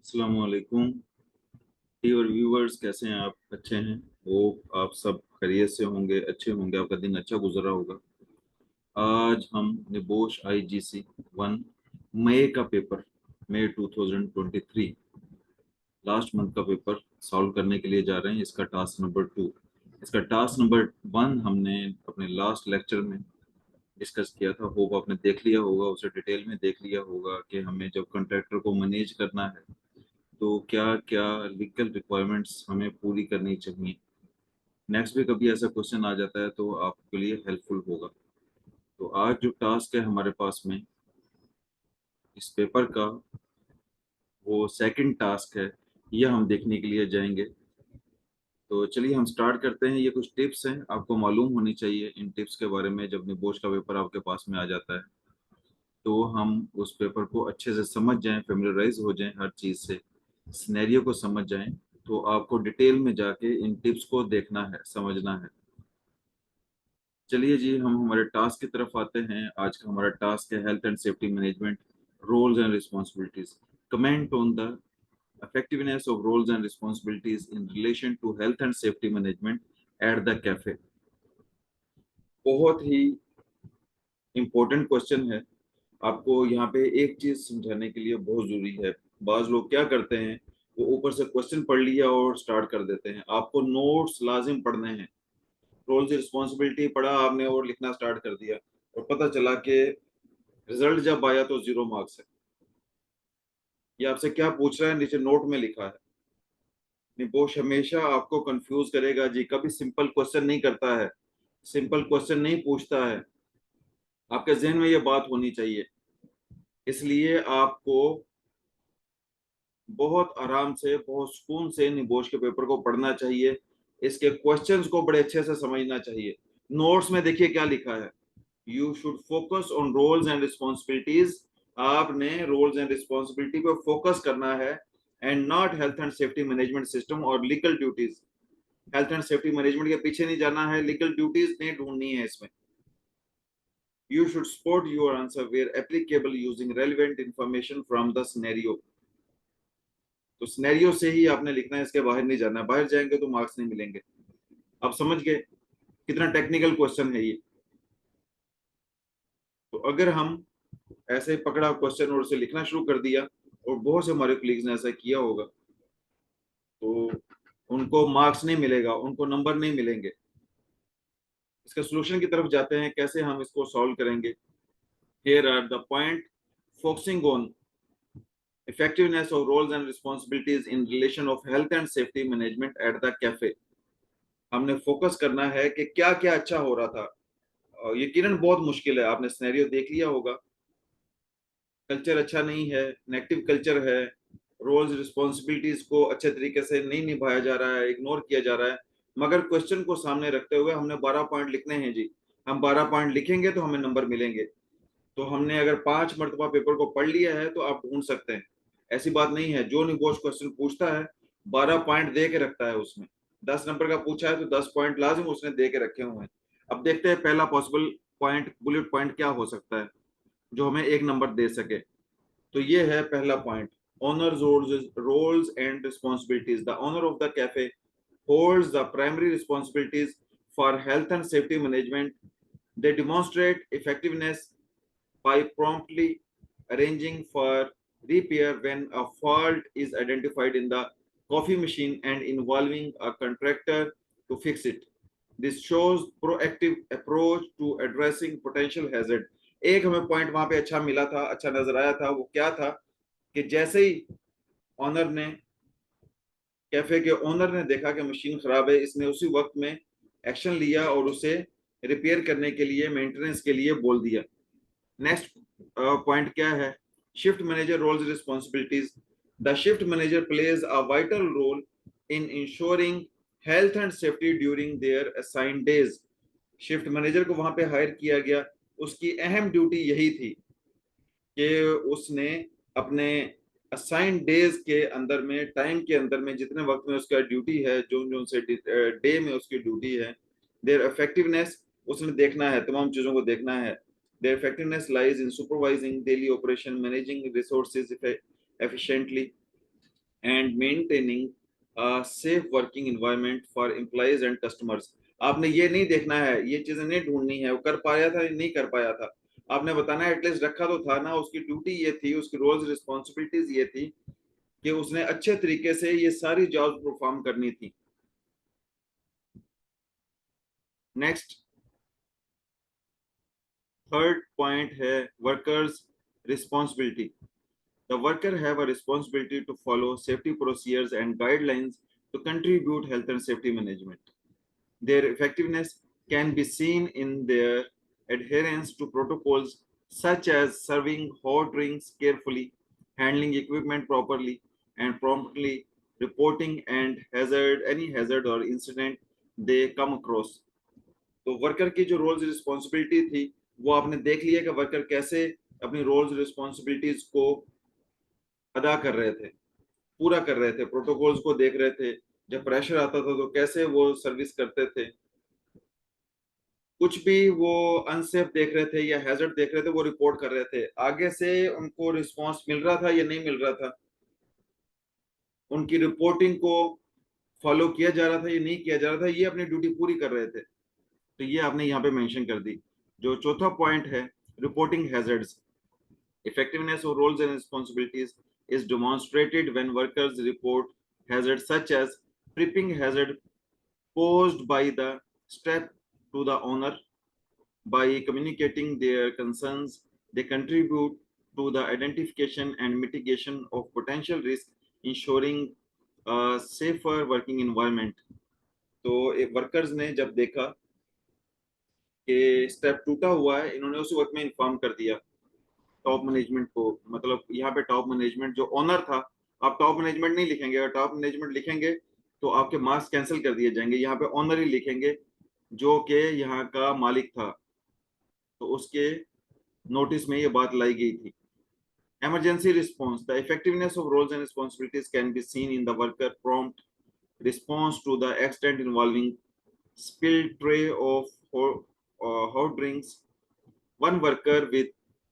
अस्सलाम वालेकुम dear viewers, कैसे हैं आप? अच्छे हैं? वो आप सब खैरियत से होंगे, अच्छे होंगे, आपका दिन अच्छा गुजरा होगा। आज हम निबोश आईजीसी वन मई का पेपर, मई 2023 लास्ट मंथ का पेपर सॉल्व करने के लिए जा रहे हैं। इसका टास्क नंबर 2। इसका टास्क नंबर 1 हमने अपने लास्ट लेक्चर में डिस्कस किया था। होप आपने देख लिया होगा, उसे डिटेल में देख लिया होगा कि हमें जब कॉन्ट्रैक्टर को मैनेज करना है तो क्या क्या लीगल रिक्वायरमेंट्स हमें पूरी करनी चाहिए। नेक्स्ट भी कभी ऐसा क्वेश्चन आ जाता है तो आपके लिए हेल्पफुल होगा। तो आज जो टास्क है हमारे पास में इस पेपर का, वो सेकंड टास्क है। यह हम देखने के लिए जाएंगे। तो चलिए हम स्टार्ट करते हैं। ये कुछ टिप्स हैं, आपको मालूम होनी चाहिए इन टिप्स के बारे में। जब निबोश का पेपर आपके पास में आ जाता है तो हम उस पेपर को अच्छे से समझ जाएं, फेमिलराइज हो जाएं हर चीज़ से, सिनेरियो को समझ जाएं। तो आपको डिटेल में जाके इन टिप्स को देखना है, समझना है। चलिए जी, हम हमारे टास्क की तरफ आते हैं। आज का हमारा टास्क है health and safety management, roles and responsibilities. Comment on the effectiveness of roles and responsibilities in relation to health and safety management at the cafe। बहुत ही इंपॉर्टेंट क्वेश्चन है। आपको यहाँ पे एक चीज समझाने के लिए बहुत जरूरी है। बाज लोग क्या करते हैं, वो ऊपर से क्वेश्चन पढ़ लिया और स्टार्ट कर देते हैं। आपको नोट्स लाजिम पढ़ने हैं। रोल्स रिस्पॉन्सिबिलिटी पढ़ा आपने और लिखना स्टार्ट कर दिया, और पता चला कि रिजल्ट जब आया तो 0 मार्क्स है। ये आपसे क्या पूछ रहा है, नीचे नोट में लिखा है। निबोश हमेशा आपको कंफ्यूज करेगा जी, कभी सिंपल क्वेश्चन नहीं करता है, सिंपल क्वेश्चन नहीं पूछता है। आपके जहन में ये बात होनी चाहिए। इसलिए आपको बहुत आराम से, बहुत सुकून से निबोश के पेपर को पढ़ना चाहिए। इसके क्वेश्चंस को बड़े अच्छे से समझना चाहिए। नोट्स में देखिए क्या लिखा है, you should focus on roles and responsibilities. आपने रोल्स एंड रिस्पॉन्सिबिलिटी पे फोकस करना है, and not health and safety management system और legal duties. Health and safety management के पीछे नहीं जाना है, लीगल ड्यूटीज नहीं ढूंढनी है इसमें। You should support your answer where applicable using relevant information from the scenario. तो सिनेरियो से ही आपने लिखना है, इसके बाहर नहीं जाना है। बाहर जाएंगे तो मार्क्स नहीं मिलेंगे। आप समझ गए कितना टेक्निकल क्वेश्चन है ये। तो अगर हम ऐसे पकड़ा क्वेश्चन और उसे लिखना शुरू कर दिया, और बहुत से हमारे कलीग्स ने ऐसा किया होगा, तो उनको मार्क्स नहीं मिलेगा, उनको नंबर नहीं मिलेंगे। इसका सोल्यूशन की तरफ जाते हैं, कैसे हम इसको सॉल्व करेंगे। Here are the point, focusing on effectiveness of roles and responsibilities in relation of health and safety management at the cafe। हमने फोकस करना है कि क्या क्या अच्छा हो रहा था। यकीनन बहुत मुश्किल है, आपने सिनेरियो देख लिया होगा। कल्चर अच्छा नहीं है, नेगेटिव कल्चर है, रोल्स रिस्पॉन्सिबिलिटीज को अच्छे तरीके से नहीं निभाया जा रहा है, इग्नोर किया जा रहा है। मगर क्वेश्चन को सामने रखते हुए हमने 12 पॉइंट लिखने हैं जी। हम 12 पॉइंट लिखेंगे तो हमें नंबर मिलेंगे। तो हमने अगर 5 मरतबा पेपर को पढ़ लिया है तो आप ढूंढ सकते हैं। ऐसी बात नहीं है, जो निबोश क्वेश्चन पूछता है 12 पॉइंट दे के रखता है उसमें। 10 नंबर का पूछा है तो 10 पॉइंट लाजिम उसने दे के रखे हुए हैं। अब देखते हैं पहला पॉसिबल पॉइंट, बुलेट पॉइंट क्या हो सकता है जो हमें 1 नंबर दे सके। तो ये है पहला point, owners roles and responsibilities. The owner of the cafe holds the primary responsibilities for health and safety management. They demonstrate effectiveness by promptly arranging for repair when a fault is identified in the coffee machine and involving a contractor to fix it. This shows proactive approach to addressing potential hazard। एक हमें point वहां पे अच्छा मिला था, अच्छा नजर आया था। वो क्या था कि जैसे ही ऑनर ने, कैफे के ओनर ने देखा कि मशीन खराब है, इसने उसी वक्त में एक्शन लिया और उसे रिपेयर करने के लिए, मेंटेनेंस के लिए बोल दिया। नेक्स्ट पॉइंट क्या है, shift manager roles responsibilities. The shift manager plays a vital role in ensuring health and safety during their assigned days. Shift manager को वहां पे हायर किया गया, उसकी अहम ड्यूटी यही थी कि उसने अपने असाइंड डेज के अंदर में, टाइम के अंदर में, जितने वक्त में उसका ड्यूटी है, जो जो से डे में उसकी ड्यूटी है, देयर इफेक्टिवनेस उसने देखना है, तमाम चीजों को देखना है। Their effectiveness lies in supervising daily operation, managing resources efficiently. and maintaining a safe working environment for employees and customers. आपने ये नहीं देखना है, ये चीजें नहीं ढूंढनी है वो कर पाया था या नहीं कर पाया था, आपने बताना है एटलीस्ट रखा तो था ना। उसकी ड्यूटी ये थी, उसकी रोल्स रिस्पॉन्सिबिलिटीज ये थी कि उसने अच्छे तरीके से ये सारी जॉब परफॉर्म करनी थी। नेक्स्ट थर्ड पॉइंट है workers responsibility. The worker have a responsibility to follow safety procedures and guidelines to contribute health and safety management. Their effectiveness can be seen in their adherence to protocols such as serving hot drinks carefully, handling equipment properly, and promptly reporting any hazard or incident they come across. तो worker की जो roles responsibility थी वो आपने देख लिया कि worker कैसे अपनी रोल्स रिस्पॉन्सिबिलिटीज को अदा कर रहे थे, पूरा कर रहे थे, प्रोटोकॉल्स को देख रहे थे, जब प्रेशर आता था तो कैसे वो सर्विस करते थे, कुछ भी वो अनसेफ देख रहे थे या हैजर्ड देख रहे थे वो रिपोर्ट कर रहे थे। आगे से उनको रिस्पांस मिल रहा था या नहीं मिल रहा था, उनकी रिपोर्टिंग को फॉलो किया जा रहा था या नहीं किया जा रहा था, ये अपनी ड्यूटी पूरी कर रहे थे। तो ये आपने यहाँ पे मेंशन कर दी। जो चौथा पॉइंट है reporting hazards, effectiveness of roles and responsibilities is demonstrated when workers report hazards such as tripping hazard posed by the step to the owner. By communicating their concerns, they contribute to the identification and mitigation of potential risk, ensuring a safer working environment. तो workers ने जब देखा कि step टूटा हुआ है, इन्होंने उसी वक्त में इन्फॉर्म कर दिया टॉप मैनेजमेंट को। मतलब यहाँ पे टॉप मैनेजमेंट जो ओनर था, आप टॉप मैनेजमेंट नहीं लिखेंगे, अगर टॉप मैनेजमेंट लिखेंगे तो आपके मार्क्स कैंसिल कर दिए जाएंगे, यहाँ पे ओनर ही लिखेंगे जो कि यहाँ का मालिक था। तो उसके नोटिस में ये बात लाई गई थी। emergency response, the effectiveness of roles and responsibilities can be seen in the worker prompt response to the accident involving spilled tray of hot drinks. One worker with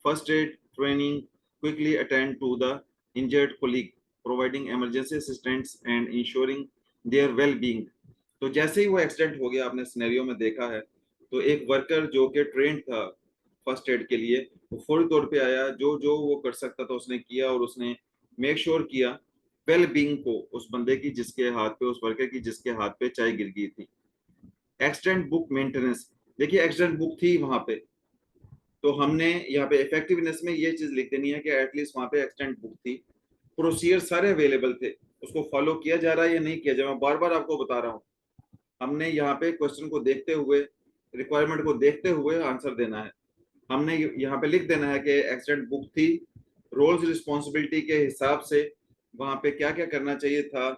first aid training quickly attend to the injured colleague, providing emergency assistance and ensuring their well-being. तो जैसे ही वो accident हो गया, आपने scenario में देखा है, तो एक वर्कर जो कि ट्रेंड था फर्स्ट एड के लिए, वो फौरी तौर पे आया, जो जो वो कर सकता था उसने किया और उसने मेक श्योर किया वेल बीइंग को उस बंदे की जिसके हाथ पे, उस वर्कर की जिसके हाथ पे चाय गिर गई थी। एक्सीडेंट बुक मेंटेनेंस, देखिए एक्सीडेंट बुक थी वहां पे, तो हमने यहाँ पे इफेक्टिवनेस में ये चीज लिख देनी है कि एटलीस्ट वहां पे एक्सटेंट बुक थी, प्रोसीजर सारे अवेलेबल थे, उसको फॉलो किया जा रहा है या नहीं किया जा रहा। मैं बार बार आपको बता रहा हूँ, हमने यहाँ पे क्वेश्चन को देखते हुए, रिक्वायरमेंट को देखते हुए आंसर देना है। हमने यहाँ पे लिख देना है कि एक्सीडेंट बुक थी, रोल्स रिस्पॉन्सिबिलिटी के हिसाब से वहां पे क्या क्या करना चाहिए था,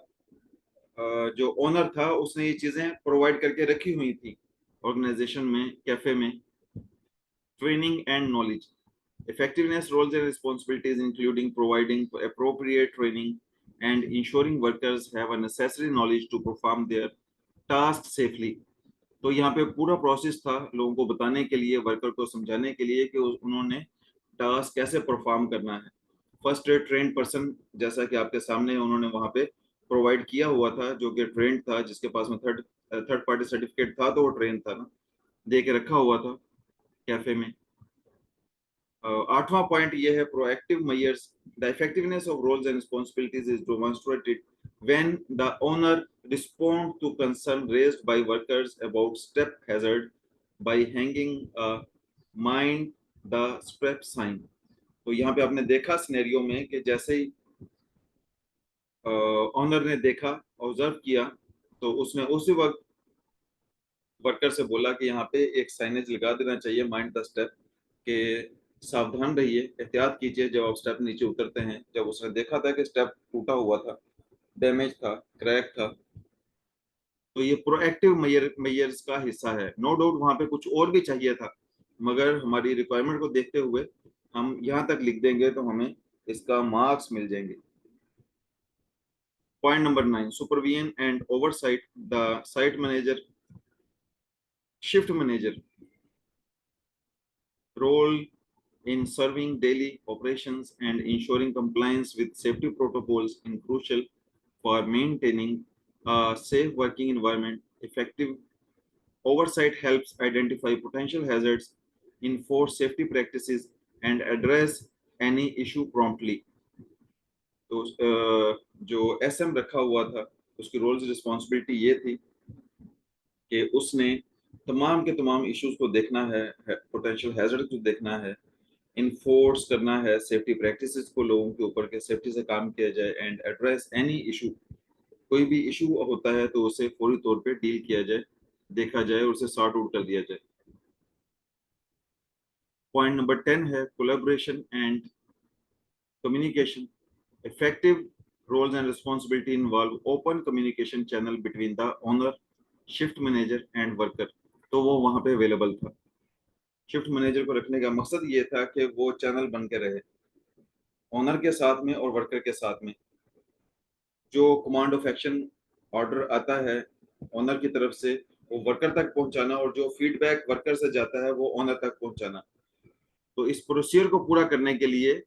जो ओनर था उसने ये चीजें प्रोवाइड करके रखी हुई थी ऑर्गेनाइजेशन में, कैफे में। Training and knowledge, effectiveness roles and responsibilities including providing appropriate training and ensuring workers have a necessary knowledge to perform their tasks safely. तो यहाँ पे पूरा प्रोसेस था लोगों को बताने के लिए, वर्कर को समझाने के लिए कि उन्होंने टास्क कैसे परफॉर्म करना है। फर्स्ट एड ट्रेन पर्सन, जैसा कि आपके सामने उन्होंने वहां पे प्रोवाइड किया हुआ था, जो कि ट्रेंड था, जिसके पास में थर्ड पार्टी सर्टिफिकेट था, तो वो ट्रेन था ना, दे के रखा हुआ था कैफे में। आठवां पॉइंट ये है proactive measures, the effectiveness of roles and responsibilities is demonstrated when the owner respond to concern raised by workers about step hazard by hanging mind the step sign. तो यहाँ पे आपने देखा सिनेरियो में कि जैसे ही ओनर ने देखा, ऑब्जर्व किया, तो उसने उसी वक्त वर्कर से बोला कि यहाँ पे एक साइनेज लगा देना चाहिए माइंड द स्टेप, के सावधान रहिए, एहतियात कीजिए जब आप स्टेप नीचे उतरते हैं। जब उसने देखा था कि स्टेप टूटा हुआ था, डैमेज था, क्रैक था, तो ये प्रोएक्टिव मेजर्स का हिस्सा है। नो डाउट वहां पे कुछ और भी चाहिए था, मगर हमारी रिक्वायरमेंट को देखते हुए हम यहाँ तक लिख देंगे तो हमें इसका मार्क्स मिल जाएंगे। Point number 9, supervision and oversight, the site manager, shift manager role in serving daily operations and ensuring compliance with safety protocols in crucial for maintaining a safe working environment. Effective oversight helps identify potential hazards, enforce safety practices, and address any issue promptly. तो जो SM रखा हुआ था उसकी roles responsibility ये थी कि उसने तमाम के तमाम इश्यूज को देखना है, पोटेंशियल हैजर्ड को देखना है, इन्फोर्स करना है सेफ्टी प्रैक्टिसेस को लोगों के ऊपर के सेफ्टी से काम किया जाए, एंड एड्रेस एनी इशू। कोई भी इशू होता है तो उसे फौरी तौर पे डील किया जाए, देखा जाए और उसे सॉर्ट आउट कर दिया जाए। पॉइंट नंबर 10 है collaboration and communication. Effective roles and responsibility involve open communication channel between the owner, shift manager and worker। तो वो वहां पे अवेलेबल था। शिफ्ट मैनेजर को रखने का मकसद ये था कि वो चैनल बन के रहे ओनर के साथ में और वर्कर के साथ में। जो कमांड ऑफ एक्शन ऑर्डर आता है ओनर की तरफ से वो वर्कर तक पहुंचाना, और जो फीडबैक वर्कर से जाता है वो ओनर तक पहुंचाना। तो इस प्रोसीजर को पूरा करने के लिए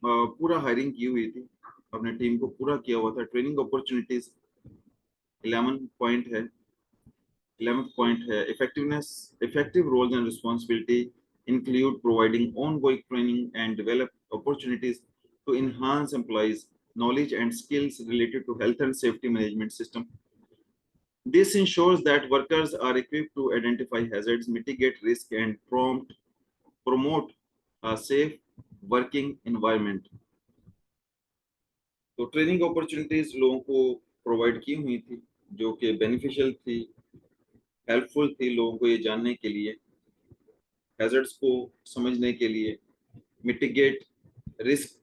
पूरा हायरिंग की हुई थी, अपने टीम को पूरा किया हुआ था। ट्रेनिंग अपॉर्चुनिटीज 11 पॉइंट है। 11th पॉइंट है effectiveness. Effective roles and responsibility include providing ongoing training and develop opportunities to enhance employees knowledge and skills related to health and safety management system. This ensures that workers are equipped to identify hazards, mitigate risk, and promote a safe working environment. तो training opportunities लोगों को provide की हुई थी जो कि beneficial थी, helpful थी लोगों को ये जानने के लिए, हैजर्ड्स को समझने के लिए, मिटिगेट रिस्क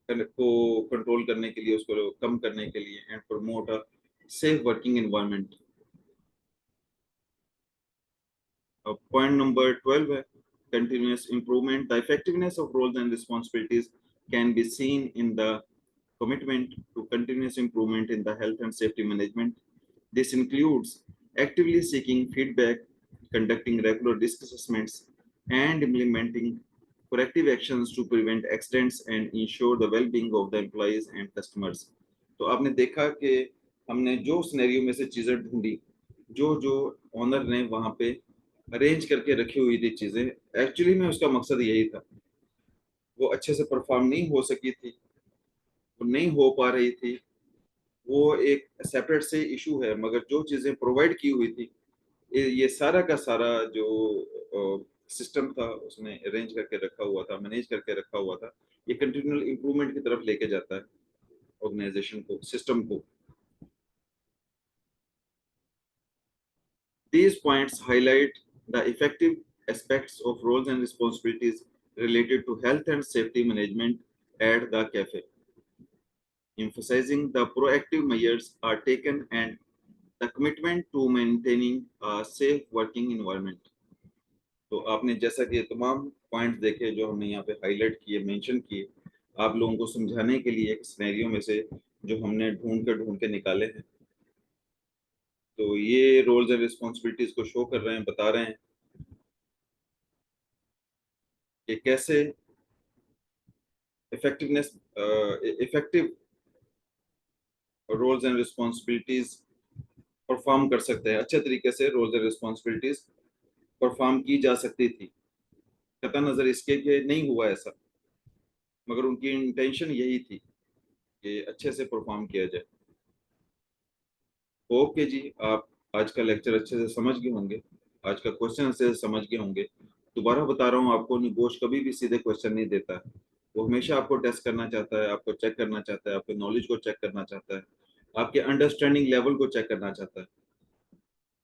को कंट्रोल करने के लिए, उसको कम करने के लिए, and promote a safe working environment. Point number 12 है continuous improvement. The effectiveness of roles and responsibilities can be seen in the commitment to continuous improvement in the health and safety management. This includes actively seeking feedback, conducting regular risk assessments, and implementing corrective actions to prevent accidents and ensure the well-being of the employees and customers. तो आपने देखा कि हमने जो scenario में से चीज़ें ढूंढी, जो जो ऑनर ने वहाँ पे अरेंज करके रखी हुई थी चीज़ें, एक्चुअली में उसका मकसद यही था। वो अच्छे से परफॉर्म नहीं हो सकी थी, वो नहीं हो पा रही थी, वो एक सेपरेट से इशू है, मगर जो चीज़ें प्रोवाइड की हुई थी ये सारा का सारा जो सिस्टम था उसने अरेंज करके रखा हुआ था, मैनेज करके रखा हुआ था। ये कंटिन्यूअल इम्प्रूवमेंट की तरफ लेके जाता है ऑर्गेनाइजेशन को, सिस्टम को। These points highlight the effective aspects of roles and responsibilities related to health and safety management at the cafe, emphasizing the proactive measures are taken and the commitment to maintaining a safe working environment. तो आपने जैसा कि ये तमाम points देखे जो हमने यहाँ पे हाईलाइट किए, मेंशन किए, आप लोगों को समझाने के लिए एक सिनेरियो में से जो हमने ढूंढ के निकाले हैं। तो ये रोल्स एंड रिस्पॉन्सिबिलिटीज को शो कर रहे हैं, बता रहे हैं कि कैसे effectiveness effective roles and responsibilities perform कर सकते हैं, अच्छे तरीके से रोल्स एंड रिस्पॉन्सिबिलिटीज परफॉर्म की जा सकती थी। कतई नजर इसके कि नहीं हुआ ऐसा, मगर उनकी इंटेंशन यही थी कि अच्छे से परफॉर्म किया जाए। ओके जी, आप आज का लेक्चर अच्छे से समझ गए होंगे, आज का क्वेश्चन अच्छे से समझ गए होंगे। दोबारा बता रहा हूँ आपको, निगोश कभी भी सीधे क्वेश्चन नहीं देता है, वो हमेशा आपको टेस्ट करना चाहता है, आपको चेक करना चाहता है, आपके नॉलेज को चेक करना चाहता है, आपके अंडरस्टैंडिंग लेवल को चेक करना चाहता है।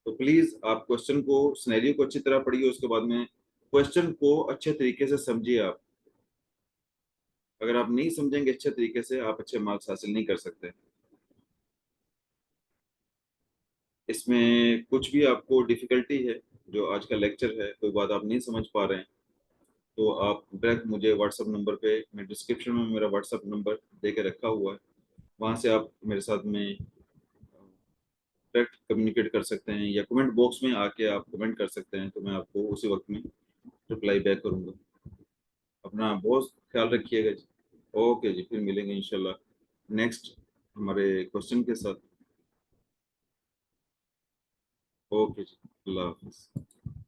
तो प्लीज आप क्वेश्चन को, सिनेरियो को अच्छी तरह पढ़िए, उसके बाद में क्वेश्चन को अच्छे तरीके से समझिए। आप अगर आप नहीं समझेंगे अच्छे तरीके से, आप अच्छे मार्क्स हासिल नहीं कर सकते। इसमें कुछ भी आपको डिफिकल्टी है, जो आज का लेक्चर है, कोई बात आप नहीं समझ पा रहे हैं, तो आप डायरेक्ट मुझे व्हाट्सअप नंबर पे, मैं डिस्क्रिप्शन में मेरा व्हाट्सअप नंबर दे के रखा हुआ है, वहाँ से आप मेरे साथ में डायरेक्ट कम्युनिकेट कर सकते हैं, या कमेंट बॉक्स में आके आप कमेंट कर सकते हैं, तो मैं आपको उसी वक्त में रिप्लाई बैक करूँगा। अपना बहुत ख्याल रखिएगा जी। ओके जी, फिर मिलेंगे इंशाल्लाह। नेक्स्ट हमारे क्वेश्चन के साथ। ओके जी, अल्लाह हाफिज।